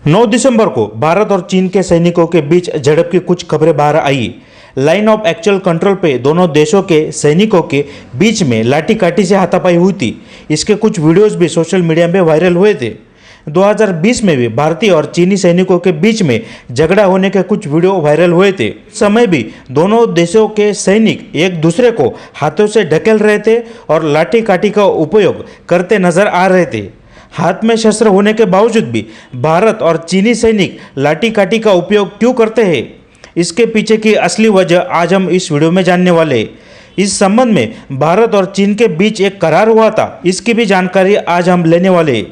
9 दिसंबर को भारत और चीन के सैनिकों के बीच झड़प की कुछ खबरें बाहर आई। लाइन ऑफ एक्चुअल कंट्रोल पे दोनों देशों के सैनिकों के बीच में लाठी काठी से हाथापाई हुई थी। इसके कुछ वीडियोस भी सोशल मीडिया में वायरल हुए थे। 2020 में भी भारतीय और चीनी सैनिकों के बीच में झगड़ा होने के कुछ वीडियो वायरल हुए थे। उस समय भी दोनों देशों के सैनिक एक दूसरे को हाथों से ढकेल रहे थे और लाठी काठी का उपयोग करते नजर आ रहे थे। हाथ में शस्त्र होने के बावजूद भी भारत और चीनी सैनिक लाठी काठी का उपयोग क्यों करते हैं, इसके पीछे की असली वजह आज हम इस वीडियो में जानने वाले हैं। इस संबंध में भारत और चीन के बीच एक करार हुआ था, इसकी भी जानकारी आज हम लेने वाले हैं।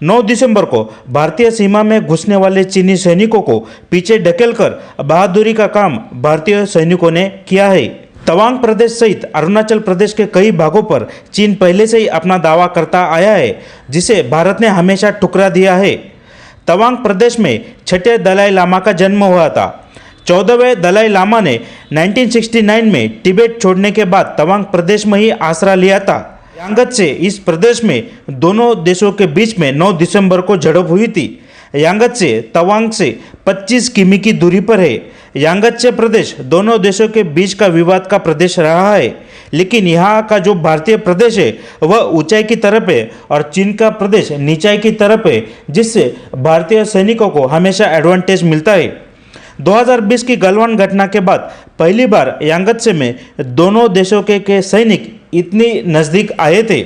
9 दिसंबर को भारतीय सीमा में घुसने वाले चीनी सैनिकों को पीछे ढकेलकर बहादुरी का काम भारतीय सैनिकों ने किया है। तवांग प्रदेश सहित अरुणाचल प्रदेश के कई भागों पर चीन पहले से ही अपना दावा करता आया है, जिसे भारत ने हमेशा ठुकरा दिया है। तवांग प्रदेश में छठे दलाई लामा का जन्म हुआ था। 14वें दलाई लामा ने 1969 में तिब्बत छोड़ने के बाद तवांग प्रदेश में ही आसरा लिया था। यांगत से इस प्रदेश में दोनों देशों के बीच में 9 दिसंबर को झड़प हुई थी। यांगत से तवांग से 25 किमी की दूरी पर है। यांगत्से प्रदेश दोनों देशों के बीच का विवाद का प्रदेश रहा है, लेकिन यहाँ का जो भारतीय प्रदेश है वह ऊंचाई की तरफ है और चीन का प्रदेश नीचाई की तरफ है, जिससे भारतीय सैनिकों को हमेशा एडवांटेज मिलता है। 2020 की गलवान घटना के बाद पहली बार यांगत्से में दोनों देशों के सैनिक इतनी नज़दीक आए थे।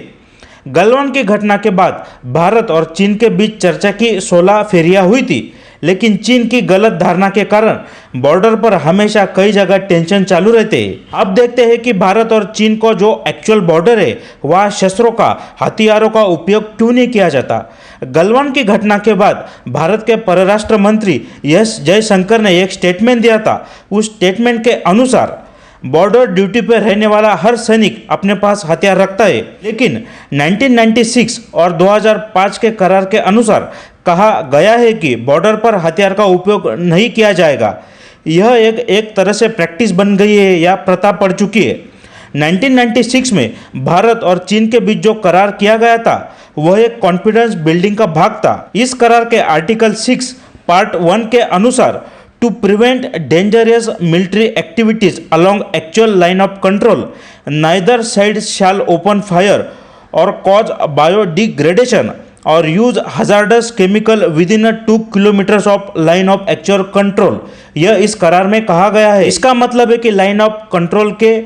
गलवान की घटना के बाद भारत और चीन के बीच चर्चा की 16 फेरियां हुई थी, लेकिन चीन की गलत धारणा के कारण बॉर्डर पर हमेशा कई जगह टेंशन चालू रहते हैं। अब देखते हैं कि भारत और चीन को जो एक्चुअल बॉर्डर है वहाँ शस्त्रों का, हथियारों का उपयोग क्यों नहीं किया जाता। गलवान की घटना के बाद भारत के परराष्ट्र मंत्री एस जयशंकर ने एक स्टेटमेंट दिया था। उस स्टेटमेंट के अनुसार बॉर्डर ड्यूटी पर रहने वाला हर सैनिक अपने पास हथियार रखता है, लेकिन 1996 और 2005 के करार के अनुसार कहा गया है कि बॉर्डर पर हथियार का उपयोग नहीं किया जाएगा। यह एक तरह से प्रैक्टिस बन गई है या प्रथा पड़ चुकी है। 1996 में भारत और चीन के बीच जो करार किया गया था वह एक कॉन्फिडेंस बिल्डिंग का भाग था। इस करार के आर्टिकल 6 पार्ट 1 के अनुसार to prevent dangerous military activities along actual line of control, neither side shall open fire or cause biodegradation or use hazardous chemical within 2 kilometers of line of actual control। यह इस करार में कहा गया है। इसका मतलब है कि लाइन ऑफ कंट्रोल के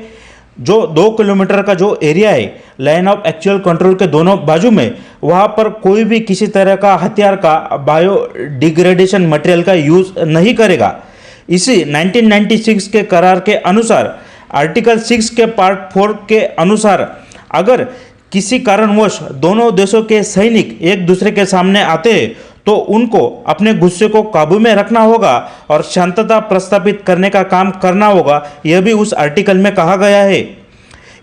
जो 2 किलोमीटर का जो एरिया है, लाइन ऑफ एक्चुअल कंट्रोल के दोनों बाजू में, वहाँ पर कोई भी किसी तरह का हथियार का बायोडिग्रेडेशन मटेरियल का यूज़ नहीं करेगा। इसी 1996 के करार के अनुसार आर्टिकल 6 के पार्ट 4 के अनुसार अगर किसी कारणवश दोनों देशों के सैनिक एक दूसरे के सामने आते हैं तो उनको अपने गुस्से को काबू में रखना होगा और शांतता प्रस्तापित करने का काम करना होगा। यह भी उस आर्टिकल में कहा गया है।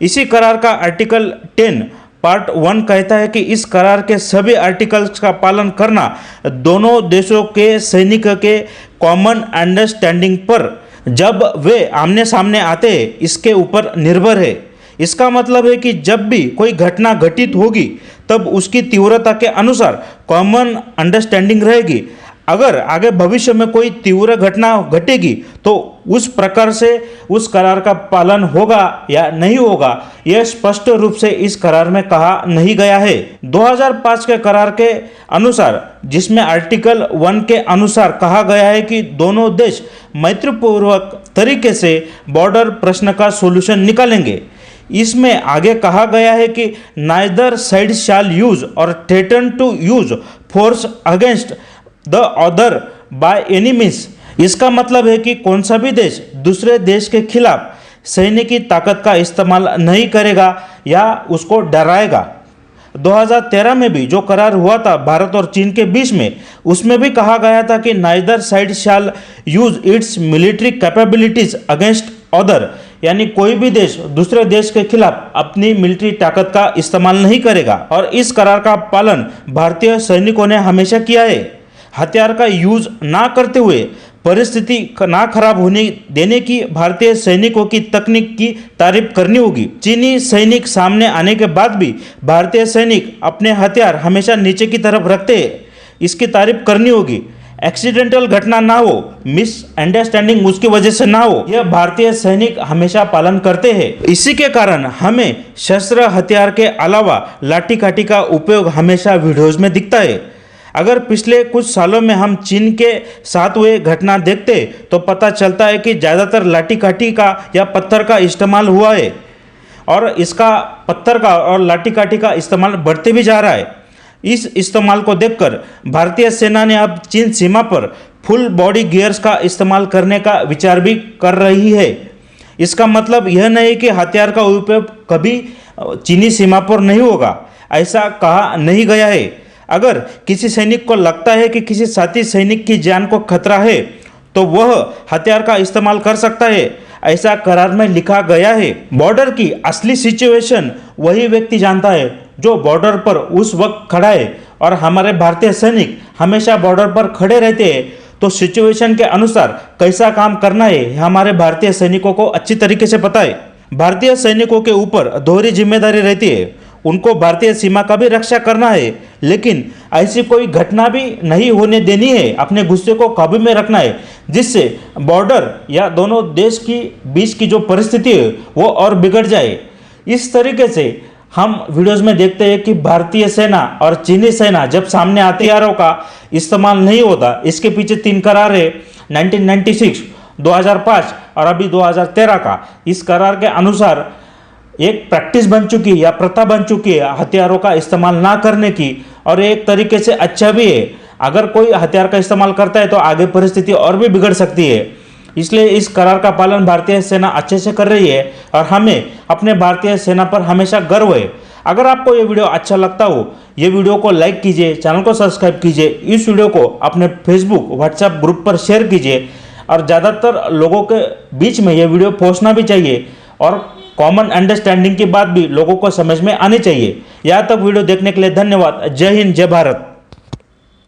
इसी करार का आर्टिकल 10 पार्ट 1 कहता है कि इस करार के सभी आर्टिकल्स का पालन करना दोनों देशों के सैनिक के कॉमन अंडरस्टैंडिंग पर जब वे आमने सामने आते हैं इसके ऊपर निर्भर है। इसका मतलब है कि जब भी कोई घटना घटित होगी तब उसकी तीव्रता के अनुसार कॉमन अंडरस्टैंडिंग रहेगी। अगर आगे भविष्य में कोई तीव्र घटना घटेगी तो उस प्रकार से उस करार का पालन होगा या नहीं होगा, यह स्पष्ट रूप से इस करार में कहा नहीं गया है। 2005 के करार के अनुसार, जिसमें आर्टिकल 1 के अनुसार कहा गया है कि दोनों देश मैत्रीपूर्वक तरीके से बॉर्डर प्रश्न का सोल्यूशन निकालेंगे, इसमें आगे कहा गया है कि नाइदर साइड शैल यूज और threaten to use force against the other by any means. इसका मतलब है कि कौन सा भी देश दूसरे देश के खिलाफ सैनिक ताकत का इस्तेमाल नहीं करेगा या उसको डराएगा। 2013 में भी जो करार हुआ था भारत और चीन के बीच में, उसमें भी कहा गया था कि neither side shall use it's military capabilities against other, यानी कोई भी देश दूसरे देश के खिलाफ अपनी मिलिट्री ताकत का इस्तेमाल नहीं करेगा। और इस करार का पालन भारतीय सैनिकों ने हमेशा किया है। हथियार का यूज ना करते हुए परिस्थिति ना खराब होने देने की भारतीय सैनिकों की तकनीक की तारीफ करनी होगी। चीनी सैनिक सामने आने के बाद भी भारतीय सैनिक अपने हथियार हमेशा नीचे की तरफ रखते हैं, इसकी तारीफ करनी होगी। एक्सीडेंटल घटना ना हो, मिसअंडरस्टैंडिंग उसकी वजह से ना हो, यह भारतीय सैनिक हमेशा पालन करते हैं। इसी के कारण हमें शस्त्र हथियार के अलावा लाठी काठी का उपयोग हमेशा वीडियोज में दिखता है। अगर पिछले कुछ सालों में हम चीन के साथ हुए घटना देखते तो पता चलता है कि ज़्यादातर लाठी काठी का या पत्थर का इस्तेमाल हुआ है और इसका पत्थर का और लाठी काठी का इस्तेमाल बढ़ते भी जा रहा है। इस इस्तेमाल को देखकर भारतीय सेना ने अब चीन सीमा पर फुल बॉडी गियर्स का इस्तेमाल करने का विचार भी कर रही है। इसका मतलब यह नहीं कि हथियार का उपयोग कभी चीनी सीमा पर नहीं होगा, ऐसा कहा नहीं गया है। अगर किसी सैनिक को लगता है कि किसी साथी सैनिक की जान को खतरा है तो वह हथियार का इस्तेमाल कर सकता है, ऐसा करार में लिखा गया है। बॉर्डर की असली सिचुएशन वही व्यक्ति जानता है जो बॉर्डर पर उस वक्त खड़ा है और हमारे भारतीय सैनिक हमेशा बॉर्डर पर खड़े रहते हैं, तो सिचुएशन के अनुसार कैसा काम करना है हमारे भारतीय सैनिकों को अच्छी तरीके से पता है। भारतीय सैनिकों के ऊपर दोहरी जिम्मेदारी रहती है, उनको भारतीय सीमा का भी रक्षा करना है, लेकिन ऐसी कोई घटना भी नहीं होने देनी है। अपने गुस्से को काबू में रखना है जिससे बॉर्डर या दोनों देश की बीच की जो परिस्थिति है वो और बिगड़ जाए। इस तरीके से हम वीडियोस में देखते हैं कि भारतीय सेना और चीनी सेना जब सामने आते हथियारों का इस्तेमाल नहीं होता। इसके पीछे 3 करार है, 1996, 2005 और अभी 2013 का। इस करार के अनुसार एक प्रैक्टिस बन चुकी है या प्रथा बन चुकी है हथियारों का इस्तेमाल ना करने की, और एक तरीके से अच्छा भी है। अगर कोई हथियार का इस्तेमाल करता है तो आगे परिस्थिति और भी बिगड़ सकती है। इसलिए इस करार का पालन भारतीय सेना अच्छे से कर रही है और हमें अपने भारतीय सेना पर हमेशा गर्व है। अगर आपको ये वीडियो अच्छा लगता हो, ये वीडियो को लाइक कीजिए, चैनल को सब्सक्राइब कीजिए, इस वीडियो को अपने फेसबुक व्हाट्सएप ग्रुप पर शेयर कीजिए और ज़्यादातर लोगों के बीच में ये वीडियो पहुँचना भी चाहिए और कॉमन अंडरस्टैंडिंग की बात भी लोगों को समझ में आनी चाहिए। यहाँ तक वीडियो देखने के लिए धन्यवाद। जय हिंद, जय भारत।